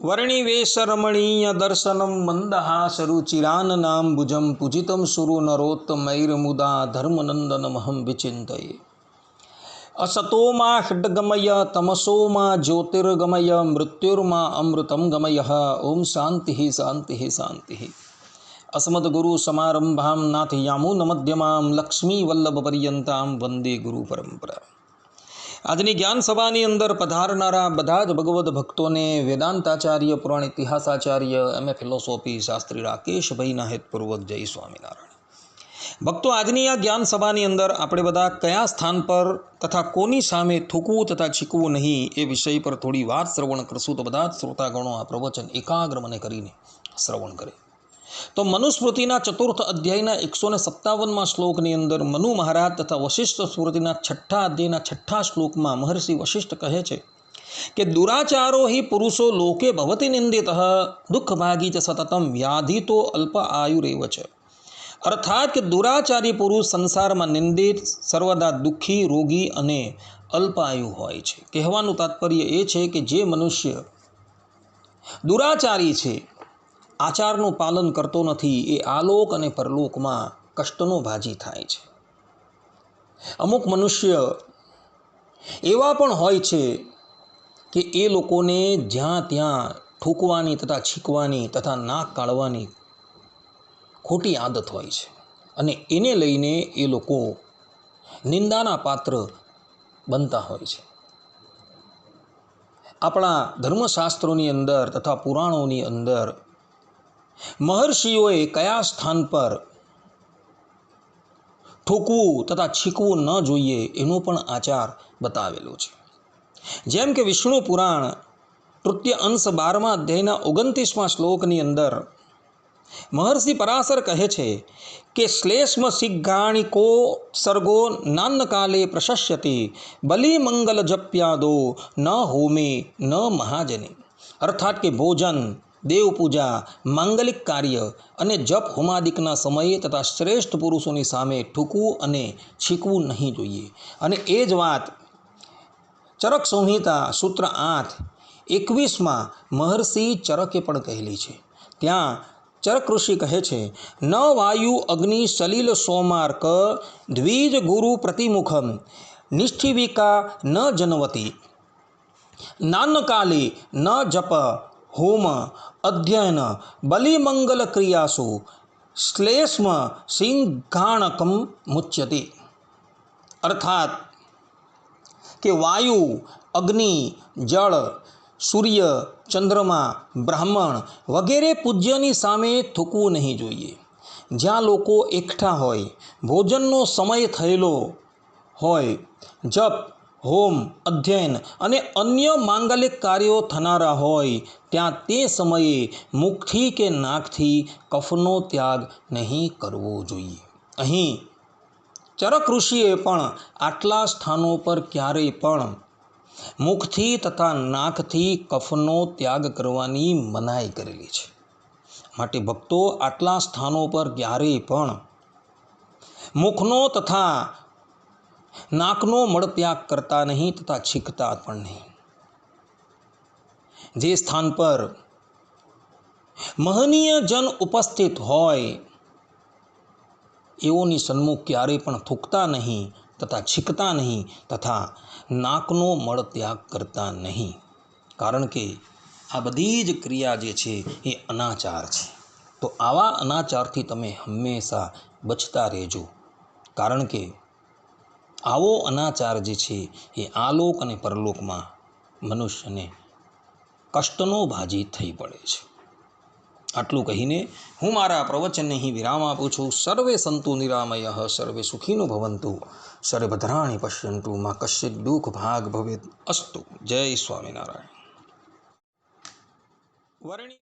वर्णिवेशरमणीय दर्शनम मंदहासरुचिराननाम्बुजं पूजितं सुरनरोत्तमैर्मुदा धर्मनंदनमहं विचिन्तये। असतो मा षड्गमय तमसो मा ज्योतिर्गमय मृत्युर्मा अमृतं गमय। ओम शांति शांति शांति। अस्मद्गुरु समारंभां नाथयामुनमध्यमां लक्ष्मीवल्लभपर्यन्तां वंदे गुरु परंपरा। આજની જ્ઞાન સભાની અંદર પધારનારા બધા જ ભગવદ્ ભક્તોને વેદાંતાચાર્ય પુરાણ ઇતિહાસાચાર્ય એમએ ફિલોસોફી શાસ્ત્રી રાકેશભાઈના હેતપૂર્વક જય સ્વામિનારાયણ। ભક્તો, આજની આ જ્ઞાન સભાની અંદર આપણે બધા કયા સ્થાન પર તથા કોની સામે થૂકવું તથા છીકવું નહીં એ વિષય પર થોડી વાત શ્રવણ કરશું, તો બધા જ શ્રોતાગણો આ પ્રવચન એકાગ્ર મને કરીને શ્રવણ કરે। તો મનુસ્મૃતિના ચતુર્થ અધ્યાયના 157મા શ્લોકની અંદર મનુ મહારાજ તથા વશિષ્ઠ સ્મૃતિના છઠ્ઠા અધ્યાયના છઠ્ઠા શ્લોકમાં મહર્ષિ વશિષ્ઠ કહે છે કે દુરાચારો હિ પુરુષો લોકે ભવતિ નિંદિત દુઃખભાગી ચ સતતમ વ્યાધિતો અલ્પ આયુરેવ છે। અર્થાત કે દુરાચારી પુરુષ સંસારમાં નિંદિત, સર્વદા દુઃખી, રોગી અને અલ્પાયુ હોય છે। કહેવાનું તાત્પર્ય એ છે કે જે મનુષ્ય દુરાચારી છે, આચારનું પાલન કરતો નથી, એ આલોક અને પરલોકમાં કષ્ટનો ભાજી થાય છે। અમુક મનુષ્ય એવા પણ હોય છે કે એ લોકોને જ્યાં ત્યાં થૂકવાની તથા છીકવાની તથા નાક કાઢવાની ખોટી આદત હોય છે અને એને લઈને એ લોકો નિંદાના પાત્ર બનતા હોય છે। આપણા ધર્મશાસ્ત્રોની અંદર તથા પુરાણોની અંદર મહર્ષિઓએ કયા સ્થાન પર થૂકવું તથા છીકવું ન જોઈએ એનો પણ આચાર બતાવેલો છે। જેમ કે વિષ્ણુ પુરાણ તૃતીય અંશ 12મા અધ્યાયના 29મા શ્લોકની અંદર મહર્ષિ પરાશર કહે છે કે શ્લેષ્મ શિઘ્ઘાણિકો સર્ગો નાન્ન કાલે પ્રશસ્યતે બલિમંગલ જપ્યાદો ન હોમે ન મહાજને। અર્થાત કે ભોજન, દેવપૂજા, માંગલિક કાર્ય અને જપ હોમાદિકના સમયે તથા શ્રેષ્ઠ પુરુષોની સામે થૂકવું અને છીકવું નહીં જોઈએ। અને એ જ વાત ચરક સંહિતા સૂત્ર 8:21માં મહર્ષિ ચરકે પણ કહેલી છે। ત્યાં ચરક ઋષિ કહે છે ન વાયુ અગ્નિ સલિલ સોમાર્ક દ્વિજ ગુરુ પ્રતિમુખમ નિષ્ઠિવિકા ન જનવતી નાન કાલે ન જપ હોમ અધ્યયન બલિમંગલ ક્રિયાસુ શ્લેષ્મ સિંઘાણકમ મુચ્યતે। અર્થાત કે વાયુ, અગ્નિ, જળ, સૂર્ય, ચંદ્રમા, બ્રાહ્મણ વગેરે પૂજ્યની સામે થૂકવું નહીં જોઈએ। જ્યાં લોકો એકઠા હોય, ભોજનનો સમય થયેલો હોય, જપ, હોમ, અધ્યયન અને અન્ય માંગલિક કાર્યો થનારા હોય, ત્યાં તે સમયે મુખથી કે નાકથી કફનો ત્યાગ નહીં કરવો જોઈએ। અહીં ચરક ઋષિએ પણ આટલા સ્થાનો પર ક્યારેય પણ મુખથી તથા નાકથી કફનો ત્યાગ કરવાની મનાઈ કરેલી છે। માટે ભક્તો, આટલા સ્થાનો પર ક્યારેય પણ મુખનો તથા નાકનો મળત્યાગ કરતા નહીં તથા છીકતા પણ નહીં। જે સ્થાન પર મહનીય જન ઉપસ્થિત હોય એઓની સન્મુખ ક્યારેય પણ થૂકતા નહીં તથા છીકતા નહીં તથા નાકનો મળત્યાગ કરતા નહીં। કારણ કે આ બધી જ ક્રિયા જે છે એ અનાચાર છે। તો આવા અનાચારથી તમે હંમેશા બચતા રહેજો। કારણ કે આવો અનાચાર જે છે એ આલોક અને પરલોકમાં મનુષ્યને કષ્ટનો ભાજી થઈ પડે છે। આટલું કહીને હું મારા પ્રવચનને અહીં વિરામ આપું છું। સર્વે સંતુ નિરામયઃ, સર્વે સુખીનો ભવંતુ, સર્વે ભદ્રાણિ પશ્યન્તુ, મા કશ્ચિદ દુઃખ ભાગ ભવેત અસ્તુ। જય સ્વામિનારાયણ।